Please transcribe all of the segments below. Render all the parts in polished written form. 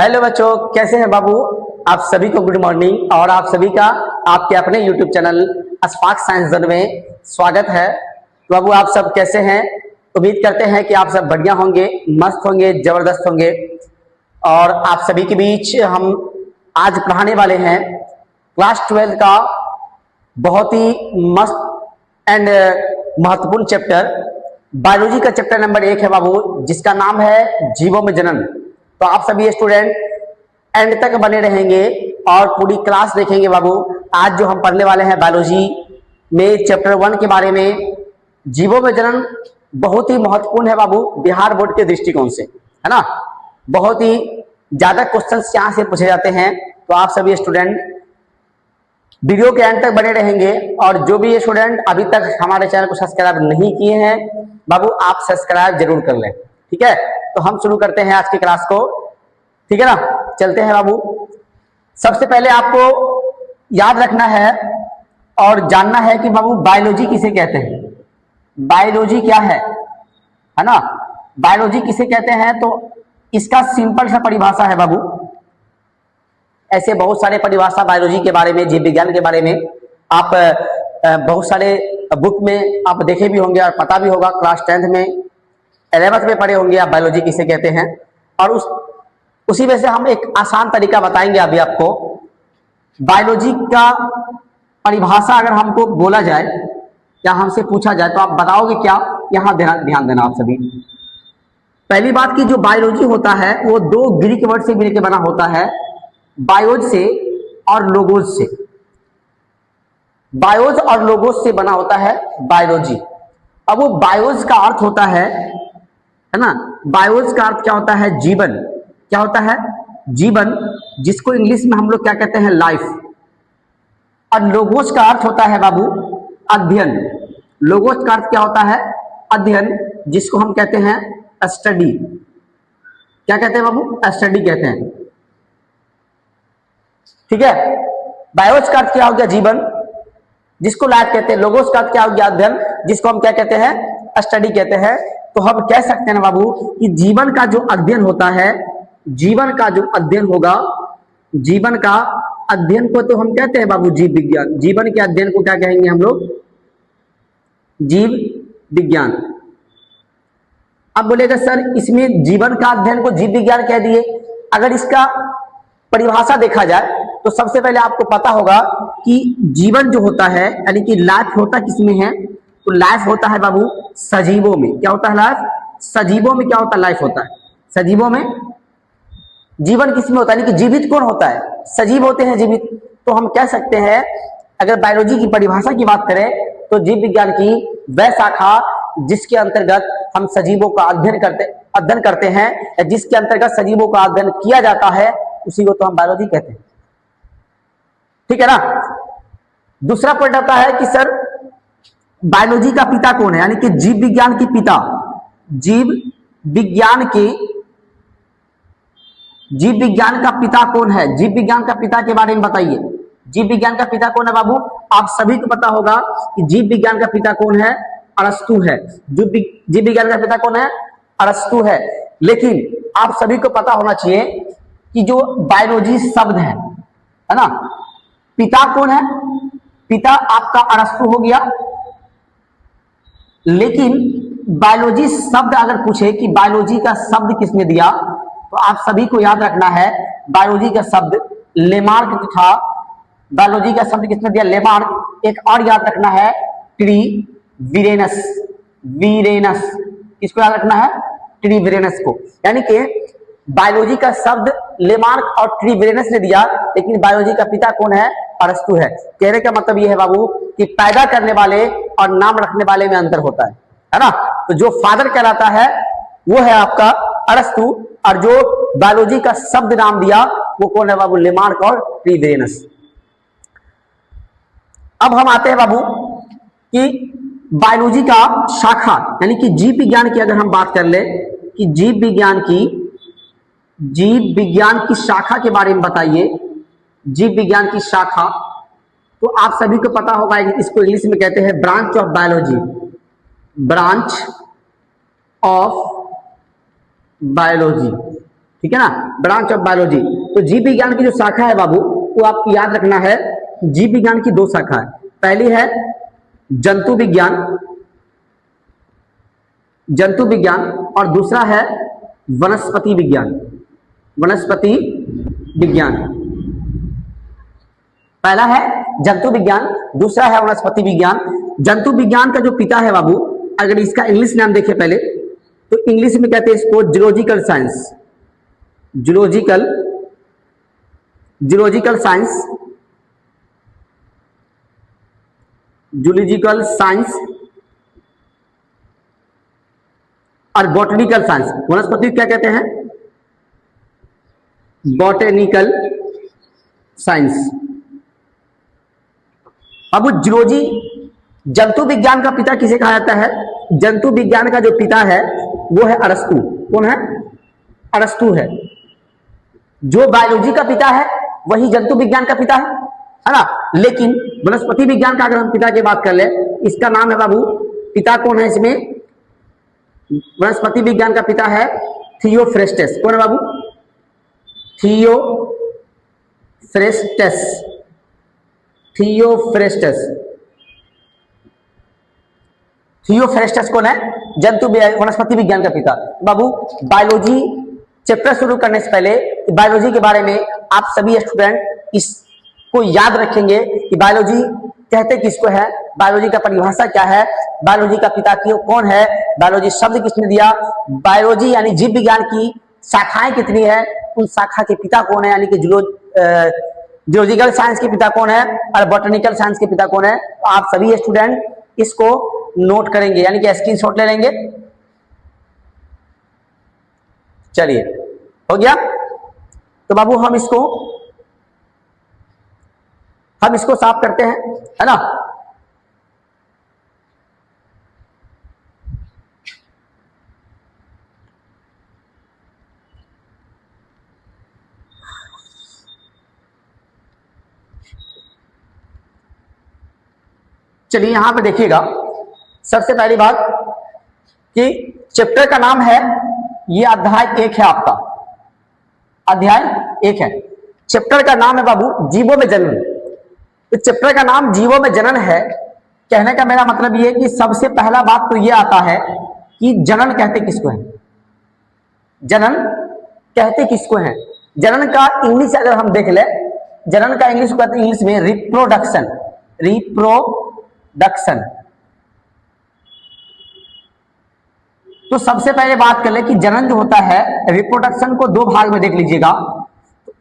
Hello बच्चों, कैसे हैं बाबू? आप सभी को गुड मॉर्निंग और आप सभी का आपके अपने YouTube channel spark science zone में स्वागत है। तो बाबू आप सब कैसे हैं? उम्मीद करते हैं कि आप सब बढ़िया होंगे, मस्त होंगे, जबरदस्त होंगे। और आप सभी के बीच हम आज पढ़ाने वाले हैं क्लास 12 का बहुत ही मस्त एंड महत्वपूर्ण चैप्टर, बायोलॉजी का चैप्टर नंबर 1 है बाबू, जिसका नाम है जीवों में जनन। तो आप सभी स्टूडेंट एंड तक बने रहेंगे और पूरी क्लास देखेंगे बाबू। आज जो हम पढ़ने वाले हैं बायोलॉजी में चैप्टर 1 के बारे में, जीवों में जनन बहुत ही महत्वपूर्ण है बाबू बिहार बोर्ड के दृष्टिकोण से, है ना। बहुत ही ज्यादा क्वेश्चंस यहाँ से पूछे जाते हैं। तो आप सभी स्टूडेंट वीडियो के एंड तक बने रहेंगे और जो भी स्टूडेंट अभी तक हमारे चैनल को सब्सक्राइब नहीं किए हैं बाबू, आप सब्सक्राइब जरूर कर लें, ठीक है। तो हम शुरू करते हैं आज की क्लास को, ठीक है ना। चलते हैं बाबू। सबसे पहले आपको याद रखना है और जानना है कि बाबू बायोलॉजी किसे कहते हैं, बायोलॉजी क्या है ना। बायोलॉजी किसे कहते हैं तो इसका सिंपल सा परिभाषा है बाबू। ऐसे बहुत सारे परिभाषा बायोलॉजी के बारे में, जीव विज्ञान के बारे में आप बहुत सारे बुक में आप देखे भी होंगे और पता भी होगा। क्लास 10th में 11th में पढ़े होंगे आप बायोलॉजी किसे कहते हैं। और उसी में से हम एक आसान तरीका बताएंगे अभी आपको। बायोलॉजी का परिभाषा अगर हमको बोला जाए या हमसे पूछा जाए तो आप बताओगे क्या? यहां ध्यान देना आप सभी। पहली बात की जो बायोलॉजी होता है वो दो ग्रीक वर्ड से मिलकर बना होता है, बायोज से और लोगोज से। बायोज और लोगोज से बना होता है बायोलॉजी। अब वो बायोज का अर्थ होता है ना, बायोज का अर्थ क्या होता है? जीवन। क्या होता है? जीवन, जिसको इंग्लिश में हम लोग क्या कहते हैं? लाइफ। और लोगोज का अर्थ होता है बाबू अध्ययन। लोगोज का अर्थ क्या होता है? अध्ययन, जिसको हम कहते हैं स्टडी। क्या कहते हैं बाबू? स्टडी कहते हैं, ठीक है। बायोज का अर्थ क्या हो गया? जीवन, जिसको लाइफ कहते हैं। लोगोज का अर्थ क्या हो गया? अध्ययन, जिसको हम क्या कहते हैं? स्टडी कहते हैं। तो हम कह सकते हैं बाबू कि जीवन का जो अध्ययन होता है, जीवन का जो अध्ययन होगा, जीवन का अध्ययन को तो हम कहते हैं बाबू जीव विज्ञान। जीवन के अध्ययन को क्या कहेंगे हम लोग? जीव विज्ञान। अब बोलेगा सर इसमें जीवन का अध्ययन को जीव विज्ञान कह दिए। अगर इसका परिभाषा देखा जाए तो सबसे पहले आपको पता होगा कि जीवन जो होता है यानी कि लाइफ होता किसमें है? तो लाइफ होता है बाबू सजीवों में। क्या होता है लाइफ? सजीवों में क्या होता है? लाइफ होता है सजीवों में। जीवन किसमें होता है? यानी कि जीवित कौन होता है? सजीव होते हैं, जीवित। तो हम कह सकते हैं अगर बायोलॉजी की परिभाषा की बात करें तो जीव विज्ञान की वह शाखा जिसके अंतर्गत हम सजीवों का अध्ययन करते हैं, जिसके अंतर्गत सजीवों का अध्ययन किया जाता है, उसी को तो हम बायोलॉजी कहते हैं, ठीक है ना। दूसरा पॉइंट आता है कि सर बायोलॉजी का पिता कौन है? यानी कि जीव विज्ञान की पिता, जीव विज्ञान का पिता कौन है? जीव विज्ञान का पिता के बारे में बताइए। जीव विज्ञान का पिता कौन है बाबू? आप सभी को पता होगा कि जीव विज्ञान का पिता कौन है? अरस्तु है। जीव विज्ञान का पिता कौन है? अरस्तु है। लेकिन आप सभी को पता होना चाहिए कि जो बायोलॉजी शब्द है ना, पिता कौन है? पिता आपका अरस्तु हो गया। लेकिन बायोलॉजी शब्द अगर पूछे कि बायोलॉजी का शब्द किसने दिया, तो आप सभी को याद रखना है बायोलॉजी का शब्द लेमार्क था। बायोलॉजी का शब्द किसने दिया? लेमार्क। एक और याद रखना है ट्रीविरेनस। वीरेनस किसको याद रखना है? ट्रीविरेनस को। यानी कि बायोलॉजी का शब्द लेमार्क और ट्रीविरेनस ने दिया, लेकिन बायोलॉजी का पिता कौन है? अरस्तु है। कहने का मतलब यह है बाबू कि पैदा करने वाले और नाम रखने वाले में अंतर होता है ना। तो जो फादर कहलाता है वो है आपका अरस्तु, और जो बायोलॉजी का शब्द नाम दिया वो कौन है बाबू? लेमार्क और ट्रीविरेनस। अब हम आते हैं बाबू कि बायोलॉजी का शाखा यानी कि जीव विज्ञान की अगर हम बात कर ले कि जीव विज्ञान की शाखा के बारे में बताइए। जीव विज्ञान की शाखा तो आप सभी को पता होगा, इसको इंग्लिश में कहते हैं branch of biology. Branch of biology, ठीक है ना, ब्रांच ऑफ बायोलॉजी। तो जीव विज्ञान की जो शाखा है बाबू, वो आपको याद रखना है, जीव विज्ञान की दो शाखा है। पहली है जंतु विज्ञान, जंतु विज्ञान, और दूसरा है वनस्पति विज्ञान, वनस्पति विज्ञान। पहला है जंतु विज्ञान, दूसरा है वनस्पति विज्ञान। जंतु विज्ञान का जो पिता है बाबू, अगर इसका इंग्लिश नाम देखें पहले, तो इंग्लिश में कहते हैं इसको zoological science, zoological, zoological science, zoological science और बॉटनिकल साइंस। वनस्पति क्या कहते हैं? Botanical science. अब जूलॉजी, जंतु विज्ञान का पिता किसे कहा जाता है? जंतु विज्ञान का जो पिता है वो है अरस्तु। कौन है? अरस्तु है। जो बायोलॉजी का पिता है वही जंतु विज्ञान का पिता है ना। लेकिन वनस्पति विज्ञान का अगर हम पिता की बात कर ले, इसका नाम है बाबू, पिता कौन है इसमें? वनस्पति विज्ञान का पिता है थियोफ्रेस्टस। कौन है बाबू? Theophrastus, Theophrastus. थियोफ्रेस्टस कौन है? जंतु वनस्पति विज्ञान का पिता। बाबू बायोलॉजी चैप्टर शुरू करने से पहले बायोलॉजी के बारे में आप सभी स्टूडेंट इसको याद रखेंगे कि बायोलॉजी कहते किसको है, बायोलॉजी का परिभाषा क्या है, बायोलॉजी का पिता कौन है, बायोलॉजी शब्द किसने दिया, बायोलॉजी यानी जीव विज्ञान की शाखाएं कितनी है, उन शाखा के पिता कौन है, यानी कि जूलॉजिकल साइंस के पिता कौन है और बॉटनिकल साइंस के पिता कौन है। तो आप सभी स्टूडेंट इसको नोट करेंगे, यानी कि स्क्रीनशॉट ले लेंगे। चलिए, हो गया। तो बाबू हम इसको साफ करते हैं, है ना। चलिए यहां पे देखिएगा, सबसे पहली बात कि चैप्टर का नाम है, ये अध्याय 1 है आपका, अध्याय 1 है। चैप्टर का नाम है बाबू जीवों में जनन। तो चैप्टर का नाम जीवों में जनन है, कहने का मेरा मतलब ये कि सबसे पहला बात तो ये आता है कि जनन कहते किसको है, जनन कहते किसको है। जनन का इंग्लिश अगर हम देख ले, जनन का इंग्लिश कहते हैं इंग्लिश में रिप्रोडक्शन, रिप्रोडक्शन। तो सबसे पहले बात कर ले कि जनन जो होता है, रिप्रोडक्शन को दो भाग में देख लीजिएगा।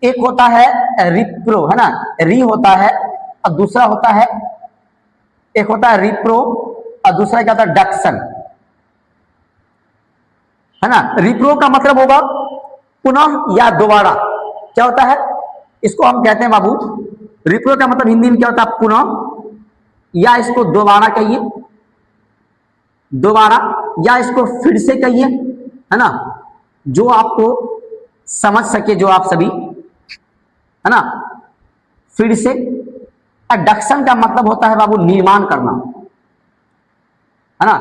एक होता है रिप्रो, है ना, री होता है, और दूसरा होता है, एक होता है रिप्रो और दूसरा क्या होता है डक्शन, है ना। रिप्रो का मतलब होगा पुनः या दोबारा। क्या होता है? इसको हम कहते हैं बाबू, रिप्रो का मतलब हिंदी में क्या होता है? पुनः, या इसको दोबारा कहिए, दोबारा, या इसको फिर से कहिए, है ना, जो आपको समझ सके, जो आप सभी, है ना, फिर से। डक्शन का मतलब होता है बाबू निर्माण करना, है ना।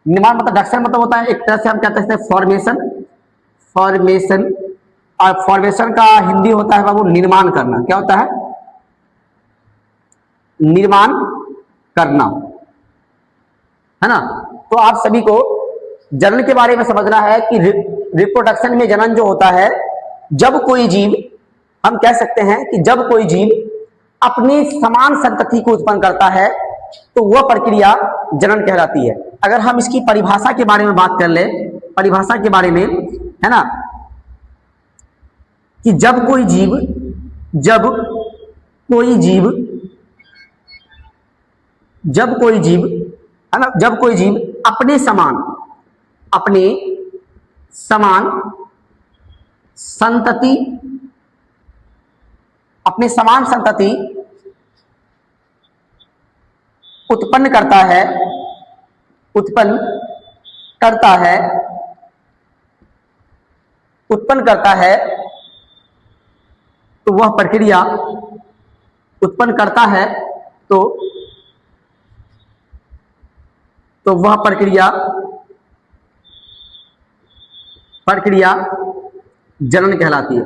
निर्माण मतलब, डक्शन मतलब होता है एक तरह से हम कहते हैं फॉर्मेशन, फॉर्मेशन, और फॉर्मेशन का हिंदी होता है बाबू निर्माण करना। क्या होता है? निर्माण करना, है ना। तो आप सभी को जनन के बारे में समझना है कि रिप्रोडक्शन में जनन जो होता है, जब कोई जीव, हम कह सकते हैं कि जब कोई जीव अपनी समान संतति को उत्पन्न करता है तो वह प्रक्रिया जनन कहलाती है। अगर हम इसकी परिभाषा के बारे में बात कर ले, परिभाषा के बारे में, है ना, कि जब कोई जीव, जब कोई जीव, जब कोई जीव, है ना, जब कोई जीव अपने समान, अपने समान संतति, अपने समान संतति उत्पन्न करता है, उत्पन्न करता है, उत्पन्न करता है, तो वह प्रक्रिया उत्पन्न करता है, तो वह प्रक्रिया जनन कहलाती है,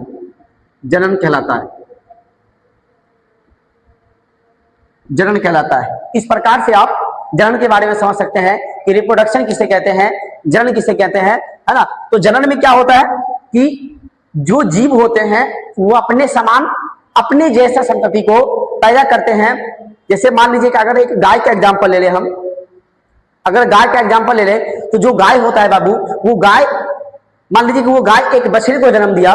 जनन कहलाता है, जनन कहलाता है। इस प्रकार से आप जनन के बारे में समझ सकते हैं कि रिप्रोडक्शन किसे कहते हैं, जनन किसे कहते हैं, है ना। तो जनन में क्या होता है कि जो जीव होते हैं वो अपने समान, अपने जैसा संतति को पैदा करते हैं। जैसे मान लीजिए कि अगर एक गाय का एग्जांपल ले ले हम, अगर गाय का एग्जांपल ले ले तो जो गाय होता है बाबू, वो गाय, मान लीजिए कि वो गाय एक बछड़े को जन्म दिया,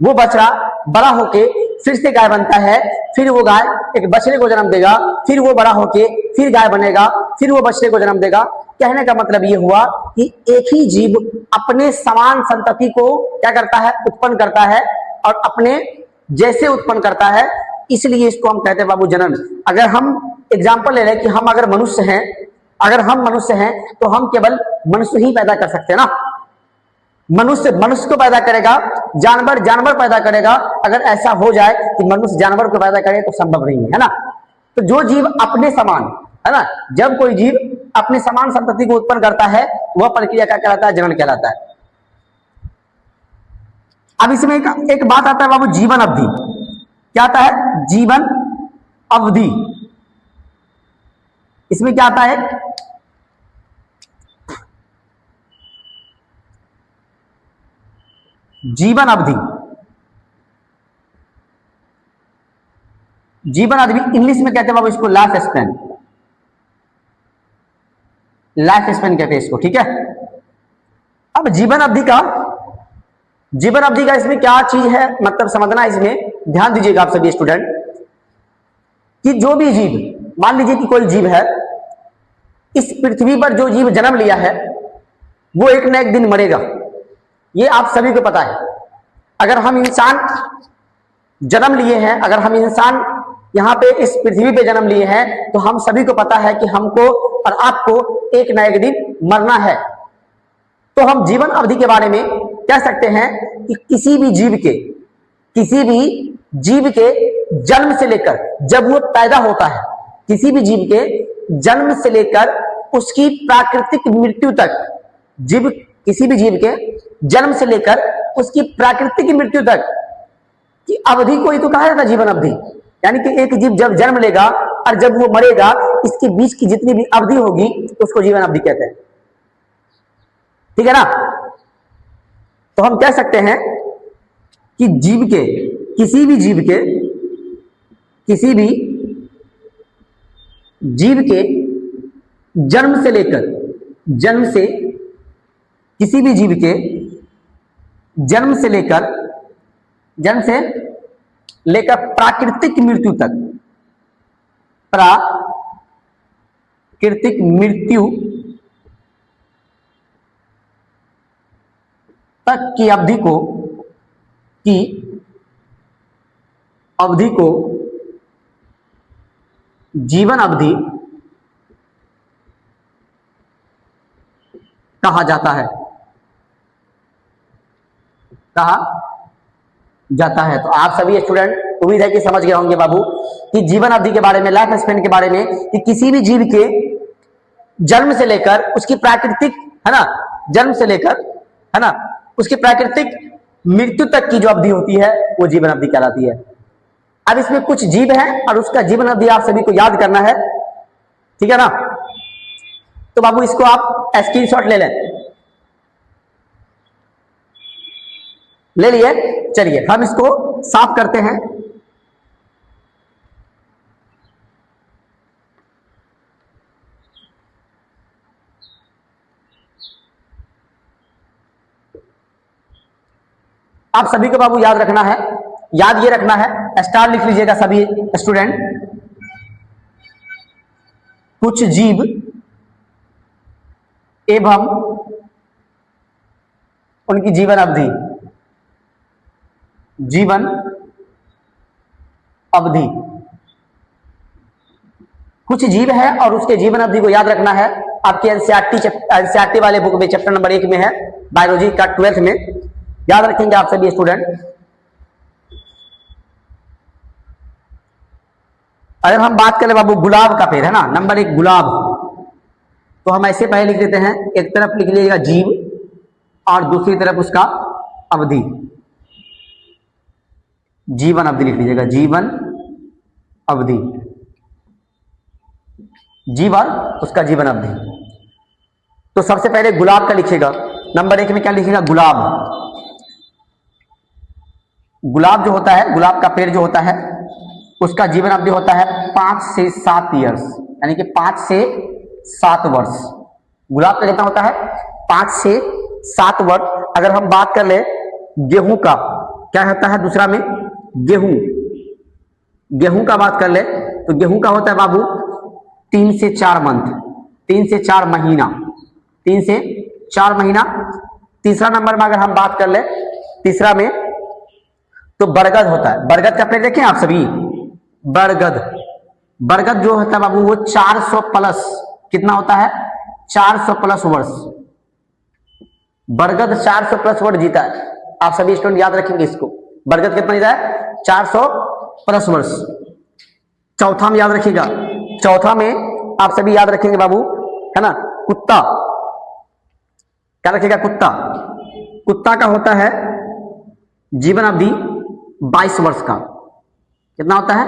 वो बछड़ा बड़ा होके फिर से गाय बनता है, फिर वो गाय एक बछड़े को जन्म देगा, फिर वो बड़ा होके फिर गाय बनेगा, फिर वो बछड़े को जन्म देगा। कहने का मतलब ये हुआ कि एक ही जीव अपने समान संतति को क्या करता है, उत्पन्न करता है, और अपने जैसे उत्पन्न करता है, इसलिए इसको हम कहते हैं बाबू जनन। अगर हम एग्जाम्पल ले रहे कि हम अगर मनुष्य हैं, अगर हम मनुष्य हैं तो हम केवल मनुष्य ही पैदा कर सकते हैं ना। मनुष्य मनुष्य को पैदा करेगा, जानवर जानवर पैदा करेगा। अगर ऐसा हो जाए कि मनुष्य जानवर को पैदा करे तो संभव नहीं है ना। तो जो जीव अपने समान, है ना, जब कोई जीव अपने समान संतति को उत्पन्न करता है वह प्रक्रिया क्या कहलाता है, जनन कहलाता है। अब इसमें एक बात आता है बाबू, जीवन अवधि। क्या आता है, जीवन अवधि। इसमें क्या आता है, जीवन अवधि। जीवन अवधि इंग्लिश में कहते हैं बाबू इसको लाइफ स्पैन, लाइफ स्पैन कहते हैं इसको, ठीक है। अब जीवन अवधि का, जीवन अवधि का इसमें क्या चीज है, मतलब समझना, इसमें ध्यान दीजिएगा आप सभी स्टूडेंट, कि जो भी जीव, मान लीजिए कि कोई जीव है, इस पृथ्वी पर जो जीव जन्म लिया है वो एक न एक दिन मरेगा, ये आप सभी को पता है। अगर हम इंसान जन्म लिए हैं, अगर हम इंसान यहाँ पे इस पृथ्वी पे जन्म लिए हैं, तो हम सभी को पता है कि हमको और आपको एक न एक दिन मरना है। तो हम जीवन अवधि के बारे में कह सकते हैं कि किसी भी जीव के, किसी भी जीव के जन्म से लेकर जब वो पैदा होता है, किसी भी जीव के जन्म से लेकर उसकी प्राकृतिक मृत्यु तक, जीव, किसी भी जीव के जन्म से लेकर उसकी प्राकृतिक मृत्यु तक की अवधि को ही तो कहा जाता है जीवन अवधि। यानी कि एक जीव जब जन्म लेगा और जब वो मरेगा, इसके बीच की जितनी भी अवधि होगी उसको जीवन अवधि कहते हैं, ठीक है ना। तो हम कह सकते हैं कि जीव के, किसी भी जीव के, किसी भी जीव के जन्म से लेकर, जन्म से, किसी भी जीव के जन्म से लेकर, जन्म से लेकर प्राकृतिक मृत्यु तक, प्राकृतिक मृत्यु तक की अवधि को, की अवधि को जीवन अवधि कहा जाता है, कहा जाता है। तो आप सभी स्टूडेंट उम्मीद है कि समझ गए होंगे बाबू कि जीवन अवधि के बारे में, लाइफ स्पेन के बारे में, कि किसी भी जीव के जन्म से लेकर उसकी प्राकृतिक, है ना, जन्म से लेकर, है ना, उसकी प्राकृतिक मृत्यु तक की जो अवधि होती है वो जीवन अवधि कहलाती है। अब इसमें कुछ जीव है और उसका जीवन अवधि आप सभी को याद करना है, ठीक है ना। तो बाबू इसको आप स्क्रीनशॉट ले लें, ले लिए। चलिए हम इसको साफ करते हैं। आप सभी को बाबू याद रखना है, याद ये रखना है, स्टार लिख लीजिएगा सभी स्टूडेंट। कुछ जीव एवं उनकी जीवन अवधि, जीवन अवधि, कुछ जीव है और उसके जीवन अवधि को याद रखना है। आपके एनसीईआरटी वाले बुक में चैप्टर नंबर 1 में है, बायोलॉजी का 12th में, याद रखेंगे आप सभी स्टूडेंट। अगर हम बात करें बाबू गुलाब का पेड़, है ना, नंबर 1 गुलाब, तो हम ऐसे पहले लिख देते हैं, एक तरफ लिख लीजिएगा जीव और दूसरी तरफ उसका अवधि, जीवन अवधि लिख लीजिएगा, जीवन अवधि, जीवन उसका जीवन अवधि। तो सबसे पहले गुलाब का लिखिएगा, नंबर 1 में क्या लिखिएगा, गुलाब। गुलाब जो होता है, गुलाब का पेड़ जो होता है उसका जीवन अवधि होता है 5 से 7 ईयर्स, यानी कि 5 से 7 वर्ष। गुलाब का कितना होता है, 5 से 7 वर्ष। अगर हम बात कर ले गेहूं का, क्या होता है दूसरा में, गेहूं, गेहूं का बात कर ले तो गेहूं का होता है बाबू 3 से 4 मंथ, 3 से 4 महीना, 3 से 4 महीना। तीसरा नंबर में अगर हम बात कर ले, तीसरा में तो बरगद होता है। बरगद का पेड़ देखें आप सभी, बरगद, बरगद जो होता है बाबू वो 400 प्लस, कितना होता है, 400 प्लस वर्ष। बरगद 400 प्लस वर्ष जीता है। आप सभी स्टूडेंट याद रखेंगे इसको, बरगद कितना जीता है, 400 प्लस वर्ष। चौथा में याद रखिएगा, चौथा में आप सभी याद रखेंगे बाबू, है ना, कुत्ता, क्या रखिएगा, कुत्ता। कुत्ता का होता है जीवन अवधि 22 वर्ष का, कितना होता है,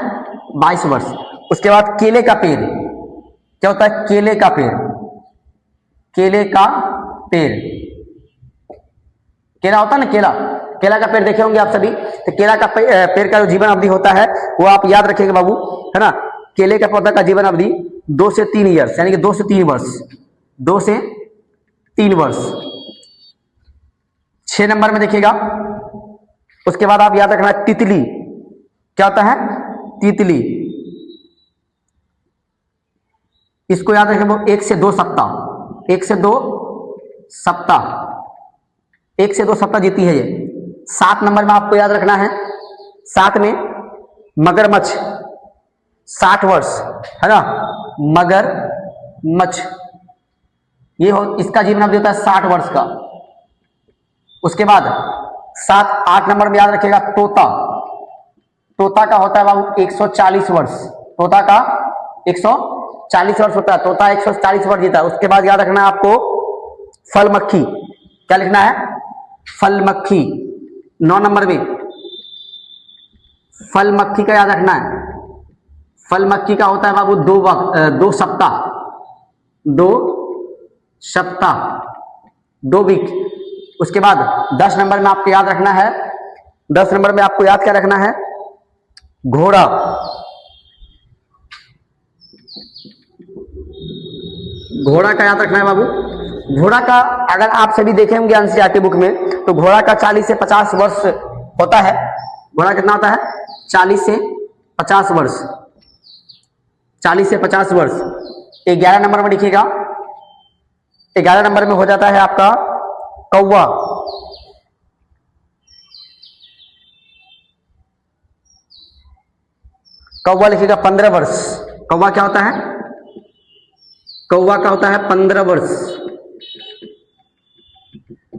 22 वर्ष। उसके बाद केले का पेड़, क्या होता है, केले का पेड़, केले का पेड़, केला होता है ना, केला, केला का पेड़ देखे होंगे आप सभी। तो केला का पेड़ का जो जीवन अवधि होता है वो आप याद रखेंगे बाबू, है ना। केले का पौधा का जीवन अवधि 2 से 3 ईयर्स, यानी कि 2 से 3 वर्ष, 2 से 3 वर्ष। 6 नंबर में देखिएगा, उसके बाद आप याद रखना तितली, क्या होता है, तितली, इसको याद रखें 1 से 2 सप्ताह, 1 से 2 सप्ताह, 1 से 2 सप्ताह जीती है ये। 7 नंबर में आपको याद रखना है, 7 में मगरमच्छ 60 वर्ष, है ना, मगरमच्छ, ये हो, इसका जीवन अवधि होता है 60 वर्ष का। उसके बाद 7-8 नंबर में याद रखिएगा तोता, तोता का होता है बाबू 140 वर्ष, तोता का 140 वर्ष होता है, तोता 140 वर्ष जीता है। उसके बाद याद रखना है आपको फल मक्खी, क्या लिखना है, फल मक्खी। 9 नंबर में फल मक्खी का याद रखना है, फल मक्खी का होता है बाबू 2 सप्ताह, 2 सप्ताह, 2 वीक। उसके बाद 10 नंबर में आपको याद रखना है, 10 नंबर में आपको याद क्या रखना है, घोड़ा, घोड़ा का याद रखना है बाबू। घोड़ा का अगर आप सभी देखे होंगे एनसीईआरटी बुक में, तो घोड़ा का 40 से 50 वर्ष होता है। घोड़ा कितना होता है, 40 से 50 वर्ष, 40 से 50 वर्ष। 11 नंबर में लिखिएगा, 11 नंबर में हो जाता है आपका कौवा, कौवा लिखिएगा 15 वर्ष। कौवा क्या होता है, कौवा का होता है 15 वर्ष।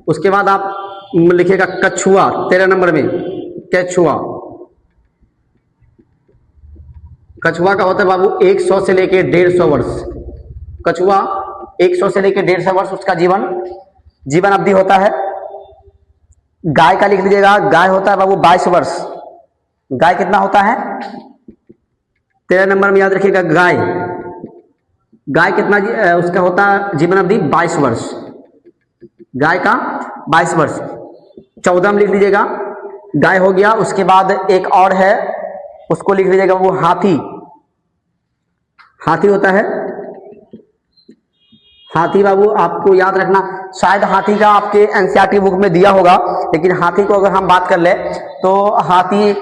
उसके बाद आप लिखिएगा कछुआ, 13 नंबर में, कछुआ, कछुआ का होता है बाबू 100 से लेके 150 वर्ष। कछुआ 100 से लेके 150 वर्ष उसका जीवन अवधि होता है। गाय का लिख लीजिएगा, गाय होता है बाबू 22 वर्ष। गाय कितना होता है, 13 नंबर में याद रखिएगा गाय, गाय कितना उसका होता है जीवन अवधि 22 वर्ष, गाय का 22 वर्ष। 14 में लिख लीजिएगा, गाय हो गया। उसके बाद एक और है, उसको लिख लीजिएगा वो हाथी, हाथी होता है, हाथी बाबू आपको याद रखना, शायद हाथी का आपके एनसीईआरटी बुक में दिया होगा, लेकिन हाथी को अगर हम बात कर ले तो हाथी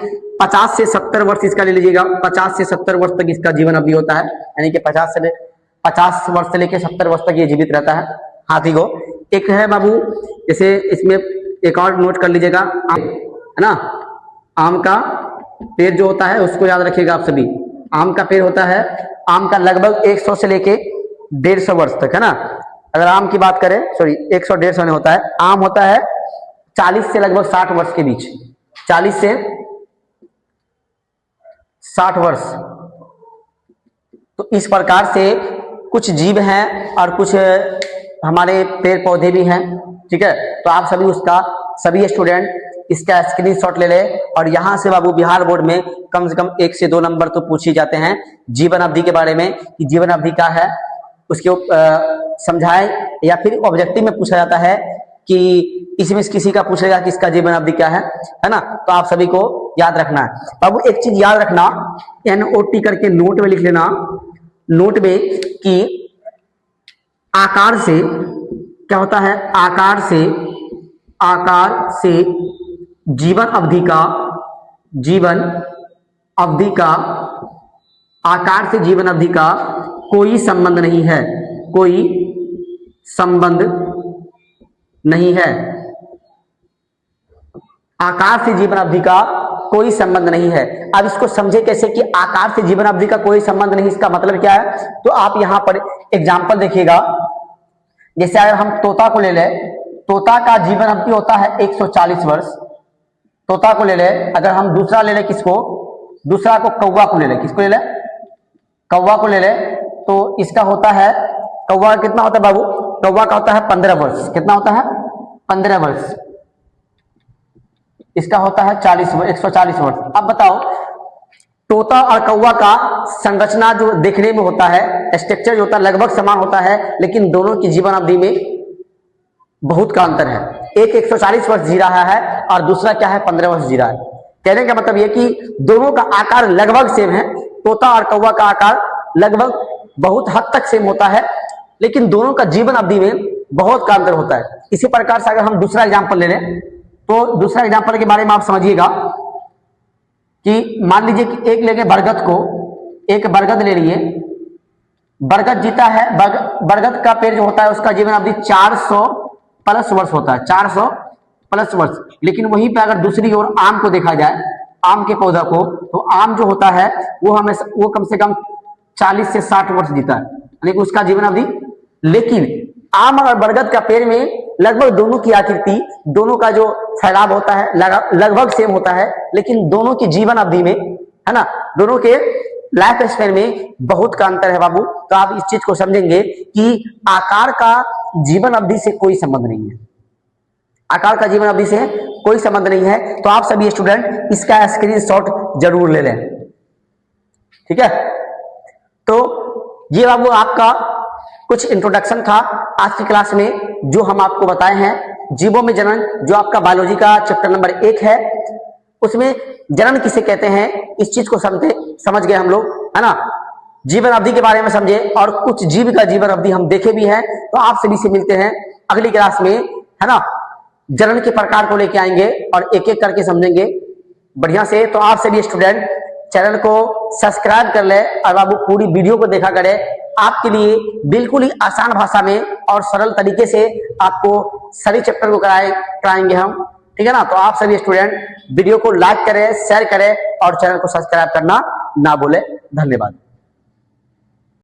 50 से 70 वर्ष इसका ले लीजिएगा, 50 से 70 वर्ष तक इसका जीवन अवधि होता है, यानी कि 50 वर्ष से लेकर 70 वर्ष तक ये जीवित रहता है हाथी को। एक है बाबू, जैसे इसमें एक और नोट कर लीजिएगा, है ना, आम का पेड़ जो होता है उसको याद रखिएगा आप सभी। आम का पेड़ होता है, आम का लगभग 100 से लेके 150 वर्ष तक, है ना। अगर आम की बात करें, सॉरी 100-150 नहीं होता है, आम होता है 40 से लगभग 60 वर्ष के बीच, 40 से 60 वर्ष। तो इस प्रकार से कुछ जीव हैं और कुछ हमारे पेड़ पौधे भी हैं, ठीक है। तो आप सभी उसका, सभी स्टूडेंट इसका स्क्रीनशॉट ले ले। और यहाँ से बाबू बिहार बोर्ड में कम से कम 1 से 2 नंबर तो पूछ ही जाते हैं जीवन अवधि के बारे में, कि जीवन अवधि क्या है, उसके समझाए, या फिर ऑब्जेक्टिव में पूछा जाता है कि इसमें किसी का पूछेगा कि इसका जीवन अवधि क्या है ना। तो आप सभी को याद रखना है बाबू। एक चीज याद रखना, NOT करके नोट में लिख लेना, नोट में, कि आकार से क्या होता है, आकार से जीवन अवधि का आकार से जीवन अवधि का कोई संबंध नहीं है, कोई संबंध नहीं है। आकार से जीवन अवधि का कोई संबंध नहीं है। अब इसको समझे कैसे कि आकार से जीवन अवधि का कोई संबंध नहीं, इसका मतलब क्या है। तो आप यहां पर एग्जांपल देखिएगा, जैसे अगर हम तोता को ले ले, तोता का जीवन अवधि होता है 140 वर्ष, तोता को ले ले। अगर हम दूसरा ले ले, किसको, दूसरा को कौवा को ले ले, किसको ले ले, कौवा को ले ले, तो इसका होता है, कौवा कितना होता है बाबू, कौवा का होता है 15 वर्ष, कितना होता है 15 वर्ष, इसका होता है 140 वर्ष। अब बताओ, तोता और कौवा का संरचना जो देखने में होता है, स्ट्रक्चर जो होता है लगभग समान होता है, लेकिन दोनों की जीवन अवधि में बहुत का अंतर है। एक 140 वर्ष जी रहा है और दूसरा क्या है 15 वर्ष जी रहा है। कहने का मतलब यह कि दोनों का आकार लगभग सेम है, तोता और कौवा का आकार लगभग बहुत हद तक सेम होता है, लेकिन दोनों का जीवन अवधि में बहुत का अंतर होता है। इसी प्रकार से अगर हम दूसरा एग्जाम्पल ले लें, तो दूसरा एग्जाम्पल के बारे में आप समझिएगा कि मान लीजिए कि एक लेंगे बरगद को, एक बरगद ले लिए, बरगद जीता है, बरगद का पेड़ जो होता है उसका जीवन अवधि 400 प्लस वर्ष होता है, 400 प्लस वर्ष। लेकिन वहीं पे अगर दूसरी ओर आम को देखा जाए, आम के पौधा को, तो आम जो होता है वो कम से कम 40 से 60 वर्ष जीता है, यानी उसका जीवन अवधि। लेकिन आम और बरगद का पेड़ में लगभग दोनों की आकृति, दोनों का जो फैलाव होता है लगभग सेम होता है, लेकिन दोनों की जीवन अवधि में, है ना, दोनों के लाइफ स्पैन में बहुत का अंतर है बाबू। तो आप इस चीज को समझेंगे कि आकार का जीवन अवधि से कोई संबंध नहीं है, आकार का जीवन अवधि से कोई संबंध नहीं है। तो आप सभी स्टूडेंट इसका स्क्रीनशॉट जरूर ले लें, ठीक है। तो ये बाबू आपका कुछ इंट्रोडक्शन था आज की क्लास में, जो हम आपको बताए हैं जीवों में जनन, जो आपका बायोलॉजी का चैप्टर नंबर 1 है, उसमें जनन किसे कहते हैं इस चीज को समझ गए हम लोग, है ना। जीवन अवधि के बारे में समझे और कुछ जीव का जीवन अवधि हम देखे भी हैं। तो आप सभी से मिलते हैं अगली क्लास में, है ना। जनन के प्रकार को लेके आएंगे और एक एक करके समझेंगे बढ़िया से। तो आप सभी स्टूडेंट चैनल को सब्सक्राइब कर ले और बाबू पूरी वीडियो को देखा करें। आपके लिए बिल्कुल ही आसान भाषा में और सरल तरीके से आपको सभी चैप्टर को कराएंगे हम, ठीक है ना। तो आप सभी स्टूडेंट वीडियो को लाइक करें, शेयर करें और चैनल को सब्सक्राइब करना ना भूलें। धन्यवाद।